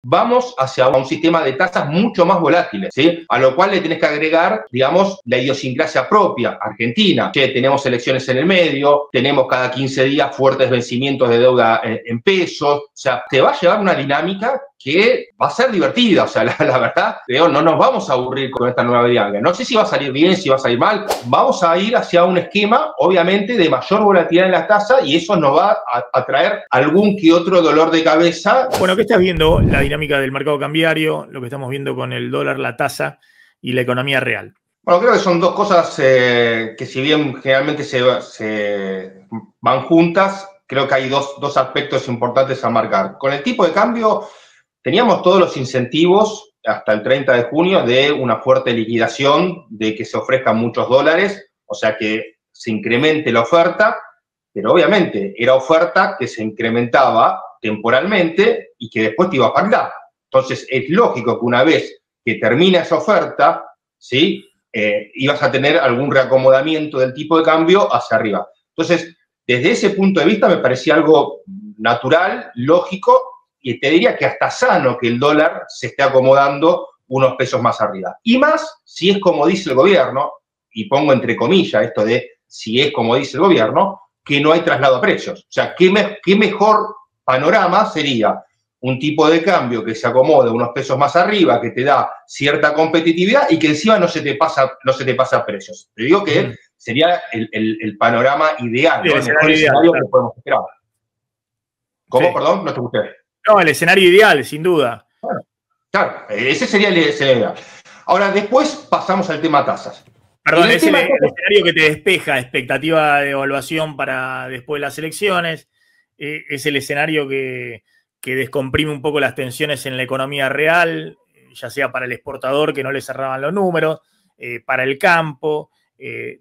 vamos hacia un sistema de tasas mucho más volátiles, ¿sí? A lo cual le tenés que agregar, digamos, la idiosincrasia propia argentina, que tenemos elecciones en el medio, tenemos cada 15 días fuertes vencimientos de deuda en pesos, o sea, te va a llevar una dinámica que va a ser divertida, o sea, la verdad, no nos vamos a aburrir con esta nueva dinámica. No sé si va a salir bien, si va a salir mal, vamos a ir hacia un esquema, obviamente, de mayor volatilidad en la tasa y eso nos va a traer algún que otro dolor de cabeza. Bueno, ¿qué estás viendo? La dinámica del mercado cambiario, lo que estamos viendo con el dólar, la tasa y la economía real. Bueno, creo que son dos cosas que si bien generalmente se van juntas, creo que hay dos aspectos importantes a marcar. Con el tipo de cambio teníamos todos los incentivos hasta el 30 de junio de una fuerte liquidación, de que se ofrezcan muchos dólares, o sea que se incremente la oferta, pero obviamente era oferta que se incrementaba temporalmente y que después te iba a pagar. Entonces es lógico que una vez que termina esa oferta, ¿sí? Ibas a tener algún reacomodamiento del tipo de cambio hacia arriba. Entonces, desde ese punto de vista me parecía algo natural, lógico, y te diría que hasta sano que el dólar se esté acomodando unos pesos más arriba. Y más si es como dice el gobierno, y pongo entre comillas esto de si es como dice el gobierno, que no hay traslado a precios. O sea, ¿qué mejor panorama sería un tipo de cambio que se acomode unos pesos más arriba, que te da cierta competitividad y que encima no se te pasa precios? Te digo que sería el panorama ideal, ¿no? El mejor escenario que podemos esperar. ¿Cómo? Sí. Perdón, no te escuché. No, el escenario ideal, sin duda. Bueno, claro, ese sería el escenario ideal. Ahora, después pasamos al tema tasas. Perdón, es el escenario que te despeja expectativa de evaluación para después de las elecciones. Es el escenario que descomprime un poco las tensiones en la economía real, ya sea para el exportador que no le cerraban los números, para el campo,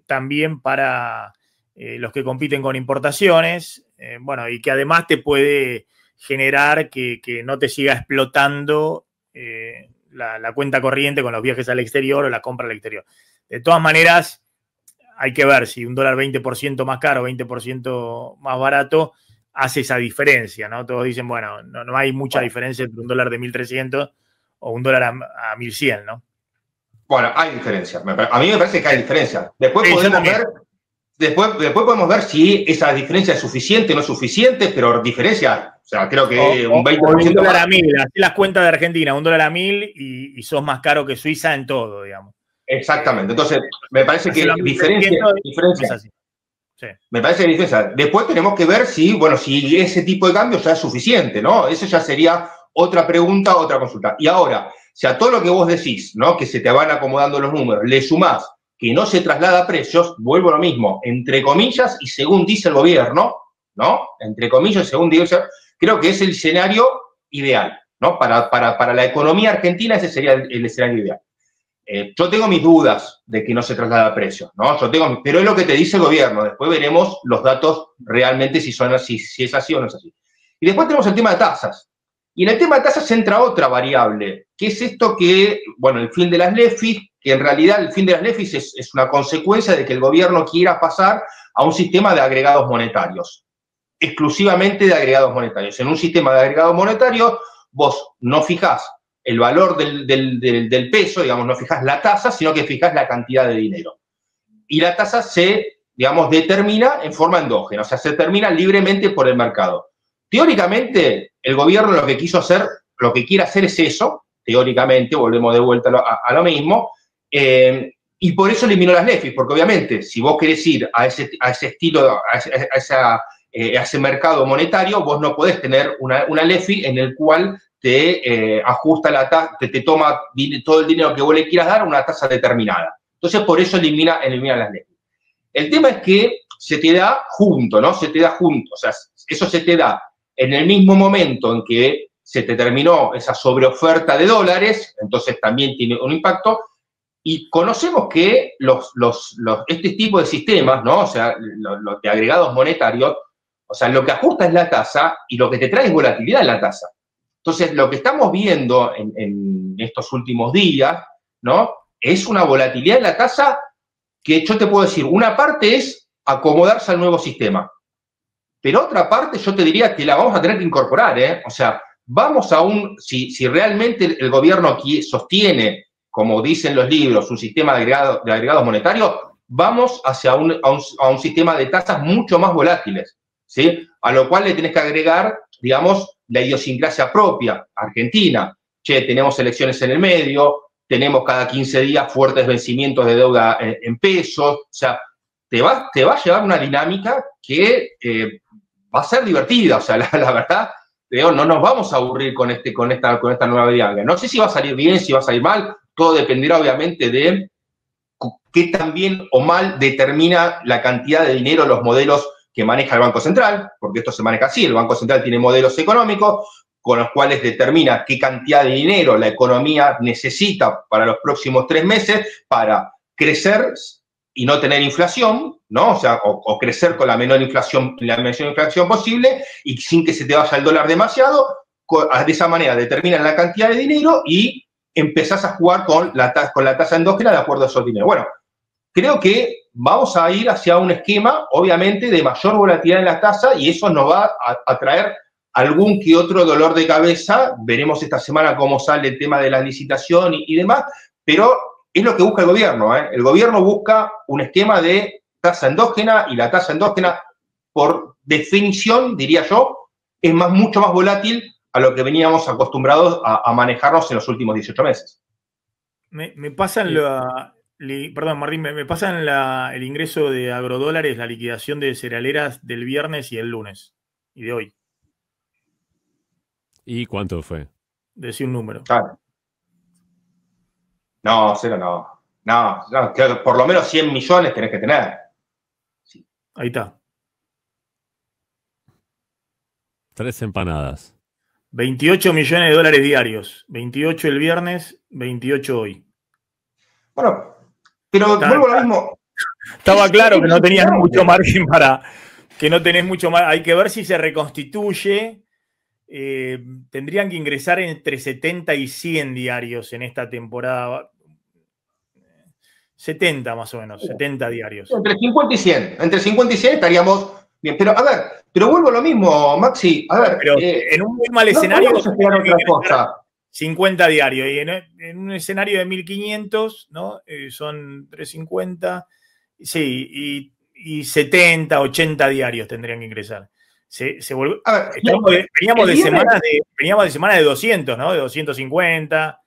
también para los que compiten con importaciones, bueno, y que además te puede generar que no te siga explotando la cuenta corriente con los viajes al exterior o la compra al exterior. De todas maneras, hay que ver si un dólar 20% más caro, 20% más barato, hace esa diferencia, ¿no? Todos dicen, bueno, no hay mucha diferencia entre un dólar de 1.300 o un dólar a 1.100, ¿no? Bueno, hay diferencia. A mí me parece que hay diferencia. Después podemos ver si esa diferencia es suficiente o no es suficiente, pero diferencia hay. O sea, creo que un 20%. Un dólar a 1.000, así las cuentas de Argentina, un dólar a 1.000 y sos más caro que Suiza en todo, digamos. Exactamente. Entonces, me parece que diferencia. Sí. Me parece que diferencia. Después tenemos que ver si ese tipo de cambio ya es suficiente, ¿no? Eso ya sería otra pregunta, otra consulta. Y ahora, si a todo lo que vos decís, ¿no? Que se te van acomodando los números, le sumás que no se traslada a precios, vuelvo a lo mismo, entre comillas y según dice el gobierno, ¿no? Entre comillas y según dice, creo que es el escenario ideal, ¿no? Para la economía argentina ese sería el escenario ideal. Yo tengo mis dudas de que no se traslada a precios, ¿no? Pero es lo que te dice el gobierno. Después veremos los datos realmente si es así o no es así. Y después tenemos el tema de tasas. Y en el tema de tasas entra otra variable, que es esto que, bueno, el fin de las LEFIs, que en realidad el fin de las LEFIs es una consecuencia de que el gobierno quiera pasar a un sistema de agregados monetarios, exclusivamente de agregados monetarios. En un sistema de agregados monetarios, vos no fijás el valor del peso, digamos, no fijas la tasa, sino que fijas la cantidad de dinero. Y la tasa se, digamos, determina en forma endógena, o sea, se determina libremente por el mercado. Teóricamente, el gobierno lo que quiere hacer es eso, teóricamente, volvemos de vuelta a lo mismo, y por eso eliminó las LEFIs, porque obviamente, si vos querés ir a ese estilo, a ese mercado monetario, vos no podés tener una LEFI en el cual te ajusta la tasa, te toma todo el dinero que vos le quieras dar a una tasa determinada. Entonces, por eso elimina las LEFI. El tema es que se te da junto, ¿no? Se te da junto. O sea, eso se te da en el mismo momento en que se te terminó esa sobreoferta de dólares, entonces también tiene un impacto. Y conocemos que este tipo de sistemas, ¿no? O sea, los de agregados monetarios, o sea, lo que ajusta es la tasa y lo que te trae es volatilidad en la tasa. Entonces, lo que estamos viendo en estos últimos días, ¿no? Es una volatilidad en la tasa que yo te puedo decir, una parte es acomodarse al nuevo sistema, pero otra parte yo te diría que la vamos a tener que incorporar, ¿eh? O sea, vamos a si realmente el gobierno sostiene, como dicen los libros, un sistema de agregados monetarios, vamos hacia un sistema de tasas mucho más volátiles, ¿sí? A lo cual le tenés que agregar, digamos, la idiosincrasia propia, Argentina. Che, tenemos elecciones en el medio, tenemos cada 15 días fuertes vencimientos de deuda en pesos, o sea, te va a llevar una dinámica que va a ser divertida, o sea, la verdad, no nos vamos a aburrir con esta nueva dinámica. No sé si va a salir bien, si va a salir mal, todo dependerá obviamente de qué tan bien o mal determina la cantidad de dinero los modelos que maneja el Banco Central, porque esto se maneja así, el Banco Central tiene modelos económicos con los cuales determina qué cantidad de dinero la economía necesita para los próximos 3 meses para crecer y no tener inflación, ¿no? O sea, o crecer con la menor inflación posible y sin que se te vaya el dólar demasiado. De esa manera determinan la cantidad de dinero y empezás a jugar con la tasa endógena de acuerdo a esos dineros. Bueno, creo que vamos a ir hacia un esquema, obviamente, de mayor volatilidad en la tasa y eso nos va a traer algún que otro dolor de cabeza. Veremos esta semana cómo sale el tema de la licitación y demás, pero es lo que busca el gobierno, ¿eh? El gobierno busca un esquema de tasa endógena y la tasa endógena, por definición, diría yo, es mucho más volátil a lo que veníamos acostumbrados a manejarnos en los últimos 18 meses. Me pasan perdón, Martín, me pasan el ingreso de agrodólares, la liquidación de cerealeras del viernes y el lunes, y de hoy. ¿Y cuánto fue? Decí un número. Claro. No, cero no. No, por lo menos 100 millones tenés que tener. Sí. Ahí está. 3 empanadas. 28 millones de dólares diarios. 28 el viernes, 28 hoy. Bueno, pero vuelvo a lo mismo. Estaba claro que no tenías mucho margen que no tenés mucho más. Hay que ver si se reconstituye. Tendrían que ingresar entre 70 y 100 diarios en esta temporada. 70 más o menos, 70 diarios. Entre 50 y 100. Entre 50 y 100 estaríamos bien. Pero a ver, vuelvo a lo mismo, Maxi. A ver, pero en un muy mal escenario, otra cosa. 50 diarios. Y en un escenario de 1500, ¿no? Son 350. Sí, y 70, 80 diarios tendrían que ingresar. Se volvió, veníamos de semanas de 200, ¿no? De 250.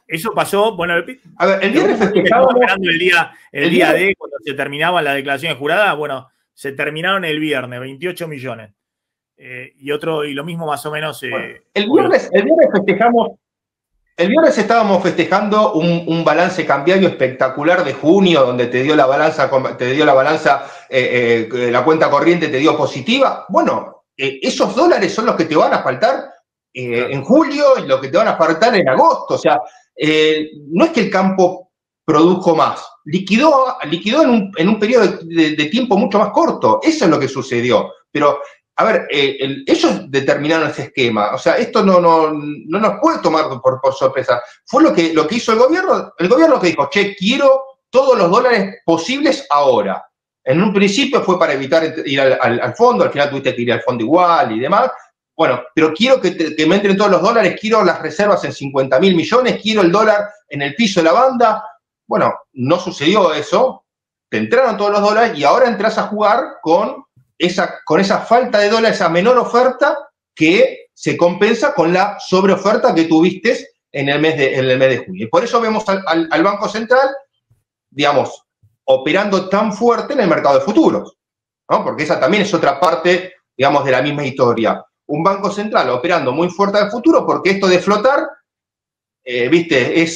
Eso pasó, bueno, a ver, el viernes festejábamos el día D, cuando se terminaban las declaraciones juradas, bueno, se terminaron el viernes, 28 millones. Y lo mismo más o menos. El viernes festejamos. El viernes estábamos festejando un balance cambiario espectacular de junio, donde te dio la balanza, la cuenta corriente te dio positiva. Bueno, esos dólares son los que te van a faltar en julio y los que te van a faltar en agosto. O sea, no es que el campo produjo más, liquidó en un periodo de tiempo mucho más corto. Eso es lo que sucedió. Pero a ver, ellos determinaron ese esquema. O sea, esto no nos puede tomar por sorpresa. Fue lo que hizo el gobierno. El gobierno que dijo, che, quiero todos los dólares posibles ahora. En un principio fue para evitar ir al fondo, al final tuviste que ir al fondo igual y demás. Bueno, pero quiero que me entren todos los dólares, quiero las reservas en 50.000 millones, quiero el dólar en el piso de la banda. Bueno, no sucedió eso. Te entraron todos los dólares y ahora entras a jugar con esa falta de dólares, esa menor oferta que se compensa con la sobreoferta que tuviste en el mes de junio. Y por eso vemos al Banco Central, digamos, operando tan fuerte en el mercado de futuros, ¿no? Porque esa también es otra parte, digamos, de la misma historia. Un Banco Central operando muy fuerte al futuro, porque esto de flotar, viste,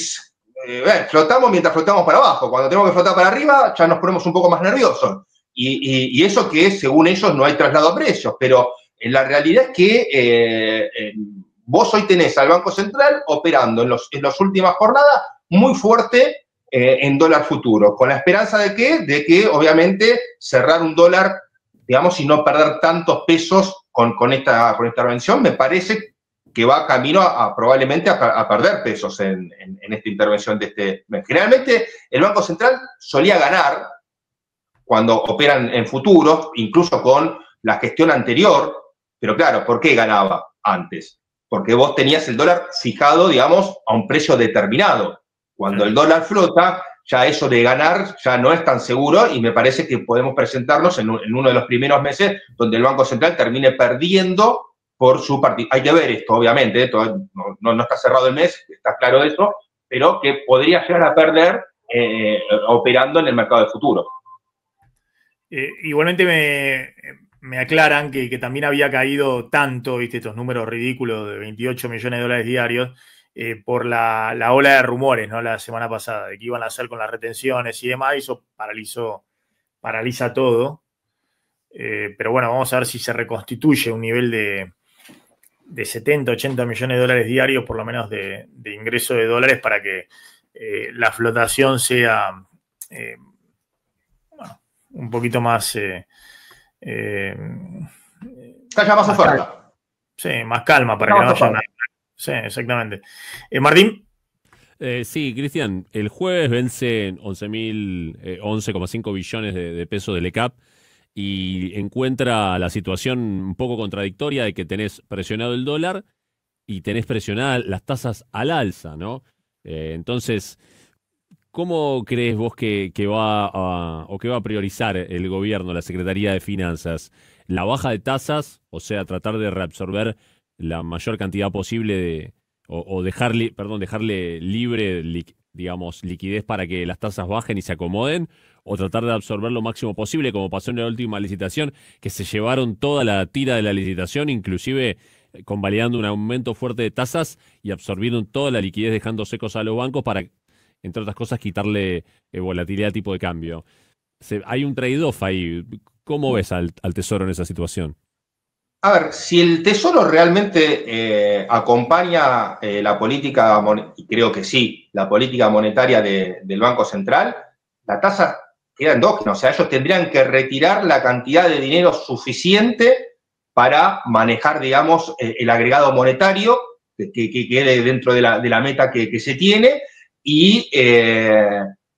flotamos mientras flotamos para abajo. Cuando tenemos que flotar para arriba, ya nos ponemos un poco más nerviosos. Y eso que, según ellos, no hay traslado a precios, pero la realidad es que vos hoy tenés al Banco Central operando en las últimas jornadas muy fuerte en dólar futuro, con la esperanza de que obviamente cerrar un dólar, digamos, y no perder tantos pesos con esta intervención, me parece que va camino probablemente a perder pesos en esta intervención de este mes. Generalmente el Banco Central solía ganar cuando operan en futuros, incluso con la gestión anterior, pero claro, ¿por qué ganaba? antes, porque vos tenías el dólar fijado, digamos, a un precio determinado. Cuando el dólar flota, ya eso de ganar ya no es tan seguro y me parece que podemos presentarnos en uno de los primeros meses donde el Banco Central termine perdiendo por su partido. Hay que ver esto, obviamente, no está cerrado el mes, está claro eso, pero que podría llegar a perder operando en el mercado de futuro. Igualmente me aclaran que también había caído tanto, viste, estos números ridículos de 28 millones de dólares diarios, por la ola de rumores, ¿no? La semana pasada, de que iban a hacer con las retenciones y demás, y eso paraliza todo. Pero bueno, vamos a ver si se reconstituye un nivel de 70, 80 millones de dólares diarios, por lo menos de ingreso de dólares, para que la flotación sea un poquito más... haya más oferta. Sí, más calma, para que no haya nada. Sí, exactamente. Martín. Sí, Cristian, el jueves vencen 11,5 billones de pesos del ECAP y encuentra la situación un poco contradictoria de que tenés presionado el dólar y tenés presionadas las tasas al alza, ¿no? Entonces, ¿cómo crees vos que va a priorizar el gobierno, la Secretaría de Finanzas? ¿La baja de tasas, o sea, tratar de reabsorber la mayor cantidad posible o dejarle libre, digamos, liquidez para que las tasas bajen y se acomoden, o tratar de absorber lo máximo posible, como pasó en la última licitación, que se llevaron toda la tira de la licitación, inclusive convalidando un aumento fuerte de tasas y absorbieron toda la liquidez, dejando secos a los bancos para, entre otras cosas, quitarle volatilidad al tipo de cambio? Hay un trade-off ahí. ¿Cómo ves al Tesoro en esa situación? A ver, si el Tesoro realmente acompaña la política, y creo que sí, la política monetaria del Banco Central, la tasa queda endógena. O sea, ellos tendrían que retirar la cantidad de dinero suficiente para manejar, digamos, el agregado monetario que quede dentro de la meta que se tiene y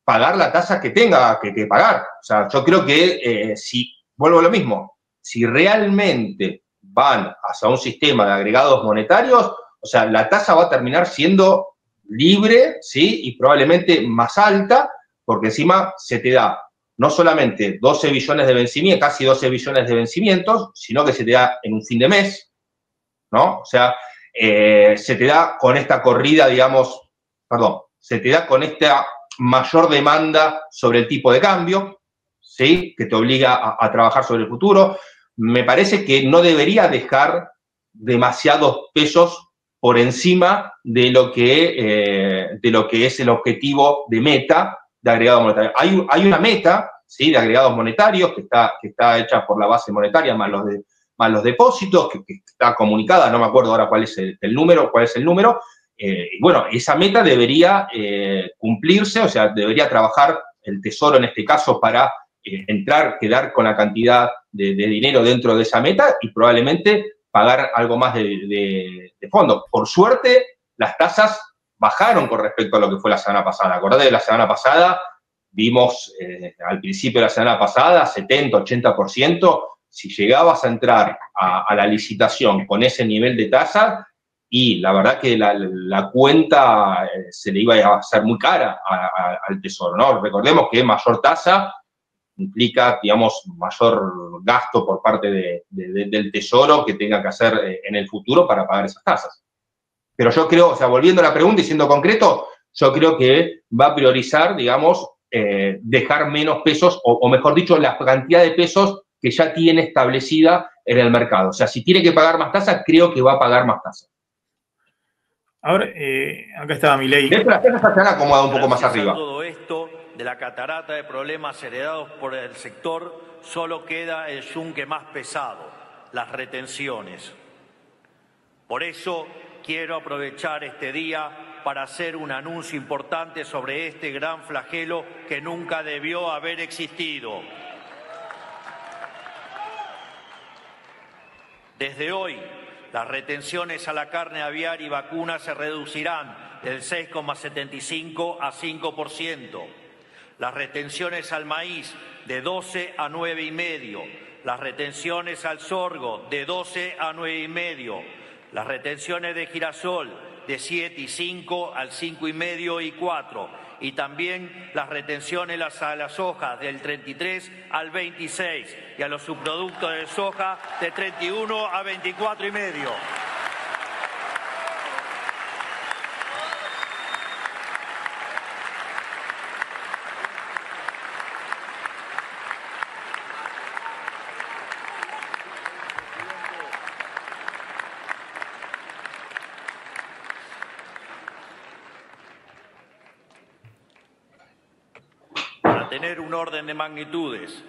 pagar la tasa que tenga que pagar. O sea, yo creo que si, vuelvo a lo mismo, si realmente van hacia un sistema de agregados monetarios, o sea, la tasa va a terminar siendo libre, ¿sí? Y probablemente más alta, porque encima se te da no solamente 12 billones de vencimientos, casi 12 billones de vencimientos, sino que se te da en un fin de mes, ¿no? O sea, se te da con esta corrida, digamos, se te da con esta mayor demanda sobre el tipo de cambio, ¿sí? Que te obliga a trabajar sobre el futuro. Me parece que no debería dejar demasiados pesos por encima de lo que es el objetivo de meta de agregado monetario. Hay una meta, ¿sí? De agregados monetarios que está hecha por la base monetaria más los depósitos, que está comunicada, no me acuerdo ahora cuál es el número, y bueno, esa meta debería cumplirse, o sea, debería trabajar el Tesoro en este caso para quedar con la cantidad de dinero dentro de esa meta y probablemente pagar algo más de fondo. Por suerte, las tasas bajaron con respecto a lo que fue la semana pasada. Acordate de la semana pasada, vimos al principio de la semana pasada 70, 80%. Si llegabas a entrar a la licitación con ese nivel de tasa, y la verdad que la cuenta se le iba a hacer muy cara al Tesoro, ¿no? Recordemos que mayor tasa implica, digamos, mayor gasto por parte del Tesoro que tenga que hacer en el futuro para pagar esas tasas. Pero yo creo, o sea, volviendo a la pregunta y siendo concreto, yo creo que va a priorizar, digamos, dejar menos pesos, o mejor dicho, la cantidad de pesos que ya tiene establecida en el mercado. O sea, si tiene que pagar más tasas, creo que va a pagar más tasas. Ahora, acá estaba Milei. De hecho, las tasas se han acomodado un poco más arriba. Todo esto, de la catarata de problemas heredados por el sector, solo queda el yunque más pesado, las retenciones. Por eso quiero aprovechar este día para hacer un anuncio importante sobre este gran flagelo que nunca debió haber existido. Desde hoy, las retenciones a la carne aviar y vacunas se reducirán del 6,75 a 5%. Las retenciones al maíz de 12 a 9,5%. Las retenciones al sorgo de 12 a 9,5%. Las retenciones de girasol de 7 y 5 al 5,5 y 4. Y también las retenciones a las hojas del 33 al 26 y a los subproductos de soja de 31 a 24,5. Tener un orden de magnitudes.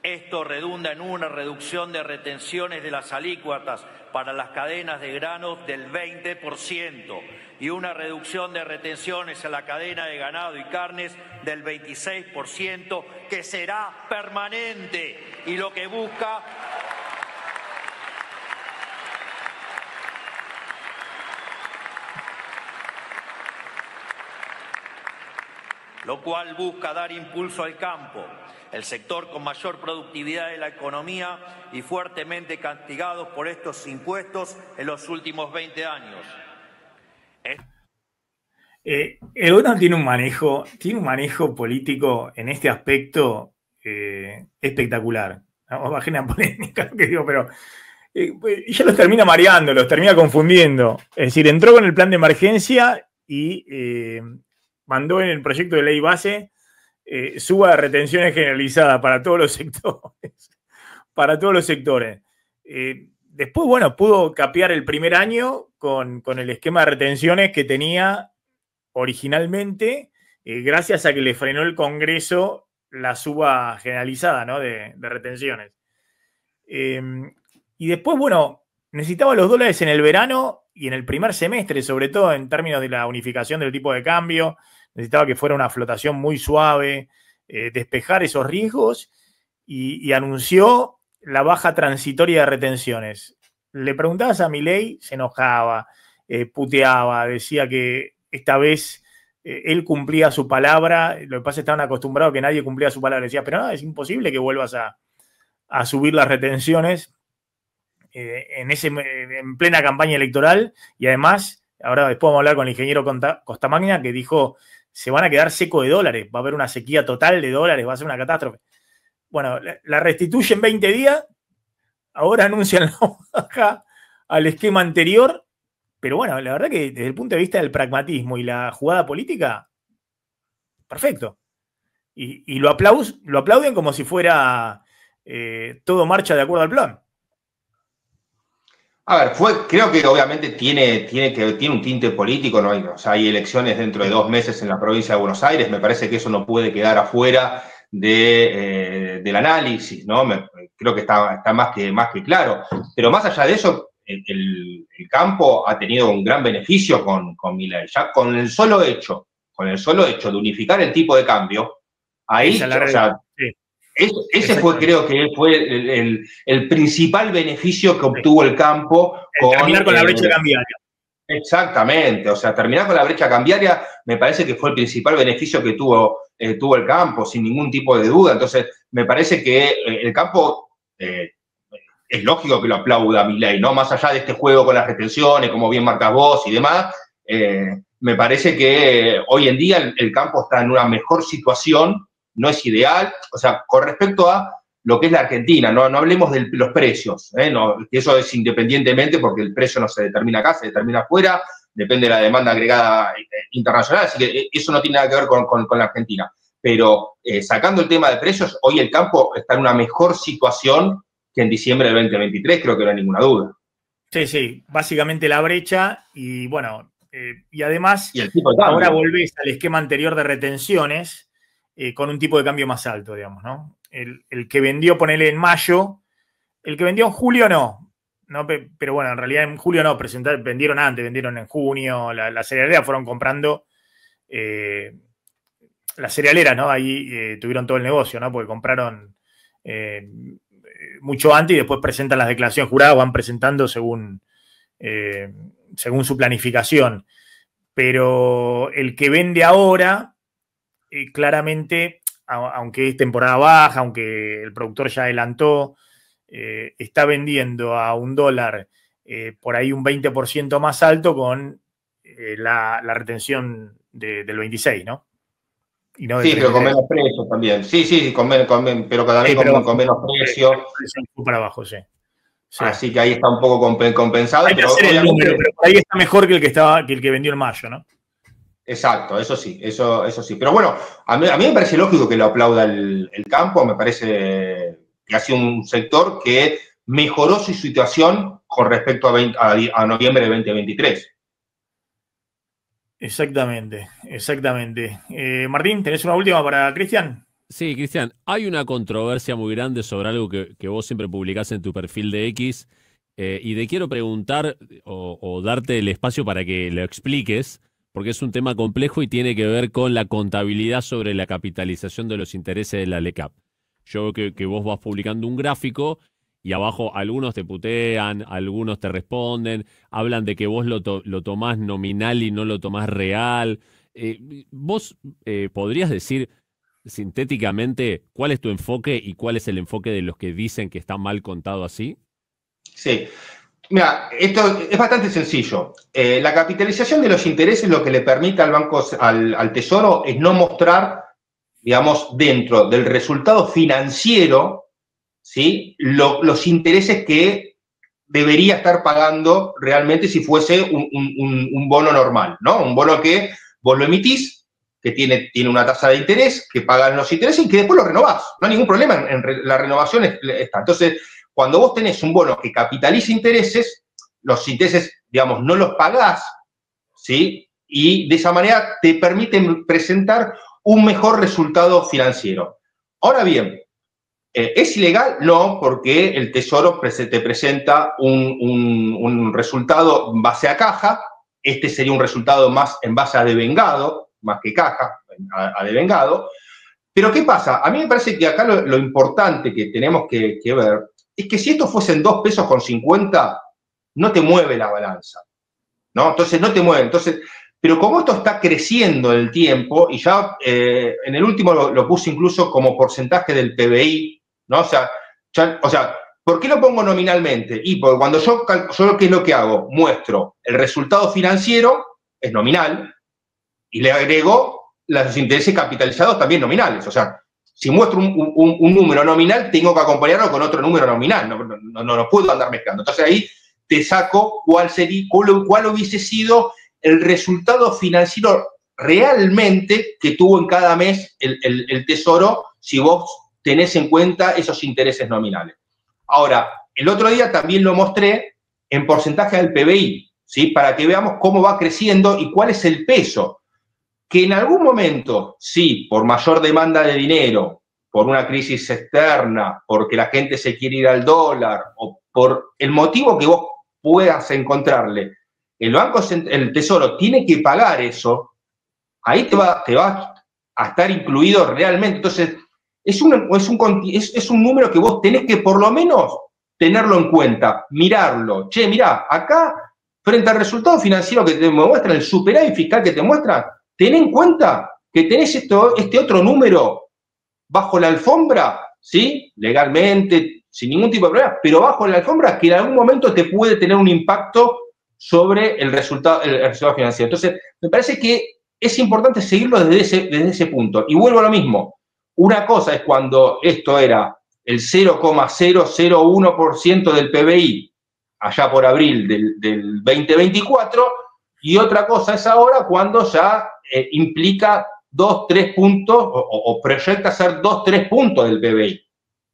Esto redunda en una reducción de retenciones de las alícuotas para las cadenas de granos del 20% y una reducción de retenciones a la cadena de ganado y carnes del 26%, que será permanente y lo que busca lo cual busca dar impulso al campo, el sector con mayor productividad de la economía y fuertemente castigados por estos impuestos en los últimos 20 años. El gobierno tiene un manejo político en este aspecto espectacular. ¿No? Bajé una polémica, que digo, pero ya los termina mareando, los termina confundiendo. Es decir, entró con el plan de emergencia y mandó en el proyecto de ley base suba de retenciones generalizada para todos los sectores. Para todos los sectores. Después, bueno, pudo capear el primer año con el esquema de retenciones que tenía originalmente, gracias a que le frenó el Congreso la suba generalizada, ¿no? de retenciones. Y después, bueno, necesitaba los dólares en el verano y en el primer semestre, sobre todo en términos de la unificación del tipo de cambio. Necesitaba que fuera una flotación muy suave, despejar esos riesgos y anunció la baja transitoria de retenciones. Le preguntabas a Milei, se enojaba, puteaba, decía que esta vez él cumplía su palabra. Lo que pasa es que estaban acostumbrados a que nadie cumplía su palabra. Decía, pero no, es imposible que vuelvas a subir las retenciones en plena campaña electoral. Y además, ahora después vamos a hablar con el ingeniero Costamagna, que dijo, se van a quedar secos de dólares, va a haber una sequía total de dólares, va a ser una catástrofe. Bueno, la restituyen 20 días, ahora anuncian la baja al esquema anterior, pero bueno, la verdad que desde el punto de vista del pragmatismo y la jugada política, perfecto. Y lo aplauden como si fuera todo marcha de acuerdo al plan. A ver, creo que obviamente tiene un tinte político, ¿no? O sea, hay elecciones dentro de 2 meses en la provincia de Buenos Aires, me parece que eso no puede quedar afuera del análisis, ¿no? Creo que está más que claro. Pero más allá de eso, el campo ha tenido un gran beneficio con Milei. Ya con el solo hecho de unificar el tipo de cambio, ahí, o sea, sí. Ese fue, creo que fue el principal beneficio que obtuvo el campo. Terminar con la brecha cambiaria. Exactamente, o sea, terminar con la brecha cambiaria me parece que fue el principal beneficio que tuvo el campo, sin ningún tipo de duda. Entonces, me parece que el campo, es lógico que lo aplauda Milei, ¿no? Más allá de este juego con las retenciones, como bien marcas vos y demás, me parece que hoy en día el campo está en una mejor situación. No es ideal, o sea, con respecto a lo que es la Argentina, no hablemos de los precios, no, que eso es independientemente porque el precio no se determina acá, se determina afuera, depende de la demanda agregada internacional, así que eso no tiene nada que ver con la Argentina. Pero sacando el tema de precios, hoy el campo está en una mejor situación que en diciembre del 2023, creo que no hay ninguna duda. Sí, básicamente la brecha y bueno, y además y el tipo de cambio. Ahora volvés al esquema anterior de retenciones, con un tipo de cambio más alto, digamos, ¿no? El que vendió, ponele en mayo, el que vendió en julio no, pero bueno, en realidad en julio no, vendieron antes, vendieron en junio, las cerealeras fueron comprando, las cerealeras, ¿no? Ahí tuvieron todo el negocio, ¿no? Porque compraron mucho antes y después presentan las declaraciones juradas, van presentando según su planificación. Pero el que vende ahora, claramente, aunque es temporada baja, aunque el productor ya adelantó, está vendiendo a $1 por ahí un 20% más alto con la retención del 26, ¿no? Y no del Sí, pero con 33. menos precio también. Sí, pero cada vez con menos precio. Para abajo, sí. Sí. Así que ahí está un poco compensado. Hay que pero hacer el obviamente, número, pero por ahí está mejor que el que vendió en mayo, ¿no? exacto, eso sí, eso sí. Pero bueno, a mí me parece lógico que lo aplauda el campo, me parece que ha sido un sector que mejoró su situación con respecto a noviembre de 2023. Exactamente, exactamente. Martín, ¿tenés una última para Cristian? Sí, Cristian, hay una controversia muy grande sobre algo que vos siempre publicás en tu perfil de X y te quiero preguntar o darte el espacio para que lo expliques, porque es un tema complejo y tiene que ver con la contabilidad sobre la capitalización de los intereses de la LECAP. Yo veo que vos vas publicando un gráfico y abajo algunos te putean, algunos te responden, hablan de que vos lo tomás nominal y no lo tomás real. ¿Vos podrías decir sintéticamente cuál es tu enfoque y cuál es el enfoque de los que dicen que está mal contado así? Sí. Mira, esto es bastante sencillo. La capitalización de los intereses lo que le permite al Tesoro es no mostrar, digamos, dentro del resultado financiero, ¿sí? Los intereses que debería estar pagando realmente si fuese un bono normal, ¿no? Un bono que vos lo emitís, que tiene una tasa de interés, que pagan los intereses y que después lo renovás. No hay ningún problema la renovación está. Entonces, cuando vos tenés un bono que capitaliza intereses, los intereses, digamos, no los pagás, ¿sí? Y de esa manera te permiten presentar un mejor resultado financiero. Ahora bien, ¿es ilegal? No, porque el Tesoro te presenta un resultado en base a caja. Este sería un resultado más en base a devengado, más que caja, a devengado. Pero ¿qué pasa? A mí me parece que acá lo importante que tenemos que ver es que si esto fuesen 2,50 pesos, no te mueve la balanza, ¿no? Entonces no te mueve. Entonces, pero como esto está creciendo en el tiempo, y ya en el último lo puse incluso como porcentaje del PBI, ¿no? O sea, ¿por qué lo pongo nominalmente? Y porque cuando yo ¿qué es lo que hago? Muestro el resultado financiero, es nominal, y le agrego los intereses capitalizados también nominales. O sea, si muestro un número nominal, tengo que acompañarlo con otro número nominal. No puedo andar mezclando. Entonces ahí te saco cuál hubiese sido el resultado financiero realmente que tuvo en cada mes el Tesoro si vos tenés en cuenta esos intereses nominales. Ahora, el otro día también lo mostré en porcentaje del PBI, ¿sí? Para que veamos cómo va creciendo y cuál es el peso. Que en algún momento, sí, por mayor demanda de dinero, por una crisis externa, porque la gente se quiere ir al dólar, o por el motivo que vos puedas encontrarle, el Tesoro tiene que pagar eso, ahí te va a estar incluido realmente. Entonces, es un número que vos tenés que por lo menos tenerlo en cuenta, mirarlo. Che, mirá, acá, frente al resultado financiero que te muestra, el superávit fiscal que te muestra, ten en cuenta que tenés este otro número bajo la alfombra, ¿sí? Legalmente, sin ningún tipo de problema, pero bajo la alfombra que en algún momento te puede tener un impacto sobre el resultado financiero. Entonces, me parece que es importante seguirlo desde ese punto. Y vuelvo a lo mismo. Una cosa es cuando esto era el 0,001% del PBI, allá por abril del 2024, y otra cosa es ahora cuando ya implica 2, 3 puntos o proyecta ser 2, 3 puntos del PBI,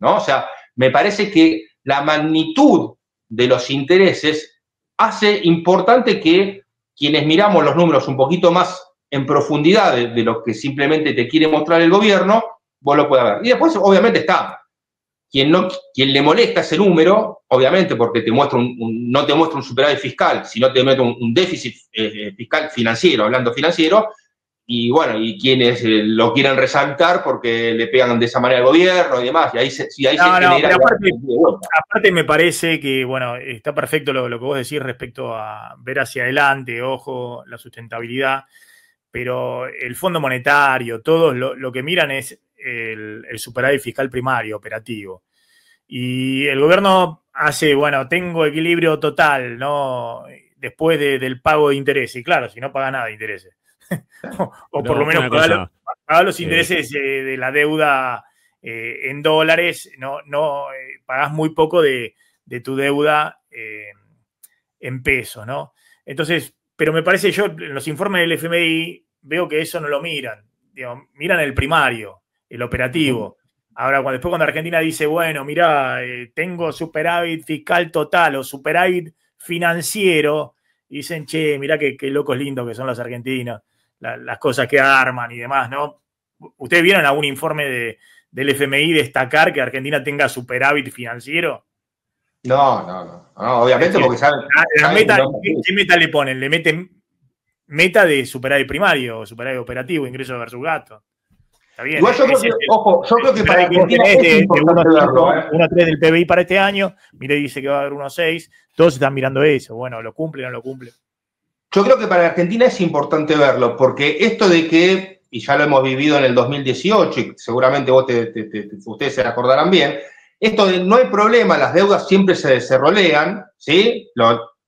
¿no? O sea, me parece que la magnitud de los intereses hace importante que quienes miramos los números un poquito más en profundidad de lo que simplemente te quiere mostrar el gobierno, vos lo puedas ver. Y después, obviamente, está quien le molesta ese número, obviamente, porque no te muestra un superávit fiscal, sino te muestra un déficit fiscal financiero, hablando financiero, y bueno, y quienes lo quieren resaltar porque le pegan de esa manera al gobierno y demás, y ahí se genera... Aparte me parece que, bueno, está perfecto lo que vos decís respecto a ver hacia adelante, ojo, la sustentabilidad, pero el Fondo Monetario, todos lo que miran es el superávit fiscal primario, operativo. Y el gobierno bueno, tengo equilibrio total, ¿no? Después del pago de intereses. Y claro, si no paga nada de intereses. o por lo menos paga los intereses de la deuda en dólares, no pagás muy poco de tu deuda en pesos, ¿no? Entonces, pero me parece, yo en los informes del FMI veo que eso no lo miran. Digo, miran el primario, el operativo. Ahora, después cuando Argentina dice, bueno, mirá, tengo superávit fiscal total o superávit financiero, dicen, che, mirá qué locos lindos que son los argentinos, las cosas que arman y demás, ¿no? ¿Ustedes vieron algún informe del FMI destacar que Argentina tenga superávit financiero? No, obviamente porque saben... ¿Qué meta le ponen? Le meten meta de superávit primario, superávit operativo, ingreso versus gasto. Está bien. Igual yo creo que para Argentina es importante verlo. 1,3 del PBI para este año, Milei dice que va a haber 1,6, todos están mirando eso. Bueno, ¿lo cumple o no lo cumple? Yo creo que para Argentina es importante verlo, porque esto de que, y ya lo hemos vivido en el 2018, y seguramente ustedes se acordarán bien, esto de no hay problema, las deudas siempre se rolean, ¿sí?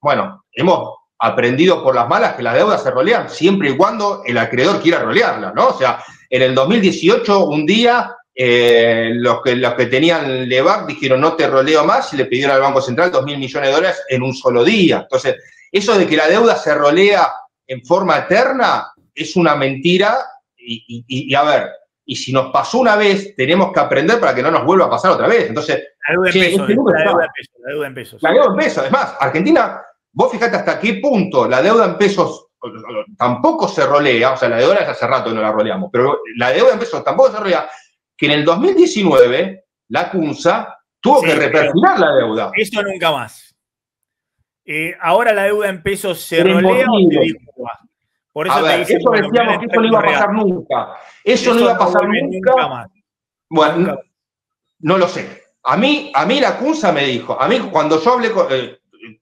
Bueno, hemos aprendido por las malas que las deudas se rolean siempre y cuando el acreedor quiera rolearlas, ¿no? O sea, en el 2018, un día, los que tenían LEVAC dijeron no te roleo más y le pidieron al Banco Central 2.000 millones de dólares en un solo día. Entonces, eso de que la deuda se rolea en forma eterna es una mentira y a ver, y si nos pasó una vez, tenemos que aprender para que no nos vuelva a pasar otra vez. Entonces, la deuda en pesos. La deuda en pesos. Es más, Argentina, vos fijate hasta qué punto la deuda en pesos tampoco se rolea, o sea, la deuda hace rato que no la roleamos, pero la deuda en pesos tampoco se rolea, que en el 2019 la CUNSA tuvo que reperfilar la deuda. Eso nunca más. Ahora la deuda en pesos se rolea o se disculpa. Por eso eso decíamos que eso no iba a pasar nunca. Eso no iba a pasar nunca más. Bueno, no lo sé. A mí la CUNSA me dijo, a mí cuando yo hablé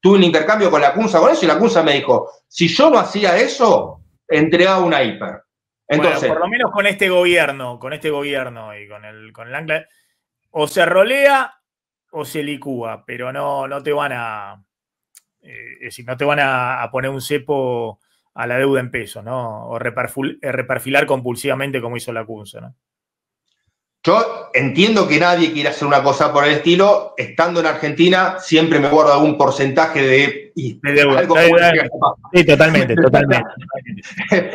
tuve un intercambio con la CUNSA con eso y la CUNSA me dijo, si yo no hacía eso, entregaba una hiper. Entonces, bueno, por lo menos con este gobierno y con el ANCLA, o se rolea o se licúa, pero no te van a no te van a poner un cepo a la deuda en pesos, ¿no? O reperfilar compulsivamente como hizo la CUNSA, ¿no? Yo entiendo que nadie quiere hacer una cosa por el estilo. Estando en Argentina, siempre me guardo algún porcentaje de deuda. Sí, totalmente.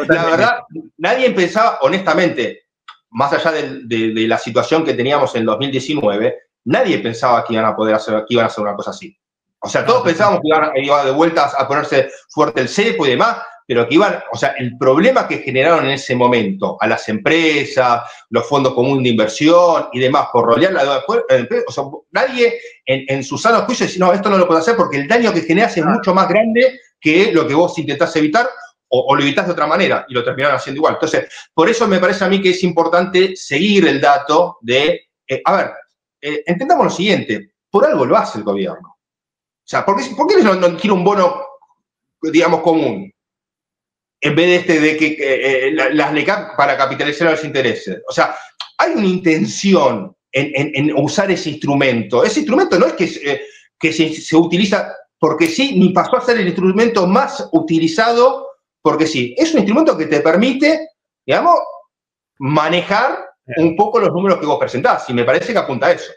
La verdad, nadie pensaba, honestamente, más allá de la situación que teníamos en el 2019, nadie pensaba que iban a hacer una cosa así. O sea, todos pensábamos que iba de vueltas a ponerse fuerte el cepo y demás, pero que o sea, el problema que generaron en ese momento a las empresas, los fondos comunes de inversión y demás, por rolear la deuda, o sea, nadie en su sano juicio dice, no, esto no lo puedo hacer porque el daño que generas es mucho más grande que lo que vos intentás evitar o lo evitás de otra manera y lo terminaron haciendo igual. Entonces, por eso me parece a mí que es importante seguir el dato de, entendamos lo siguiente, por algo lo hace el gobierno. O sea, ¿por qué no quiere un bono, digamos, común? En vez de que las LECAP para capitalizar los intereses. O sea, hay una intención en usar ese instrumento. Ese instrumento no es que se utiliza porque sí, ni pasó a ser el instrumento más utilizado porque sí. Es un instrumento que te permite, digamos, manejar un poco los números que vos presentás. Y me parece que apunta a eso.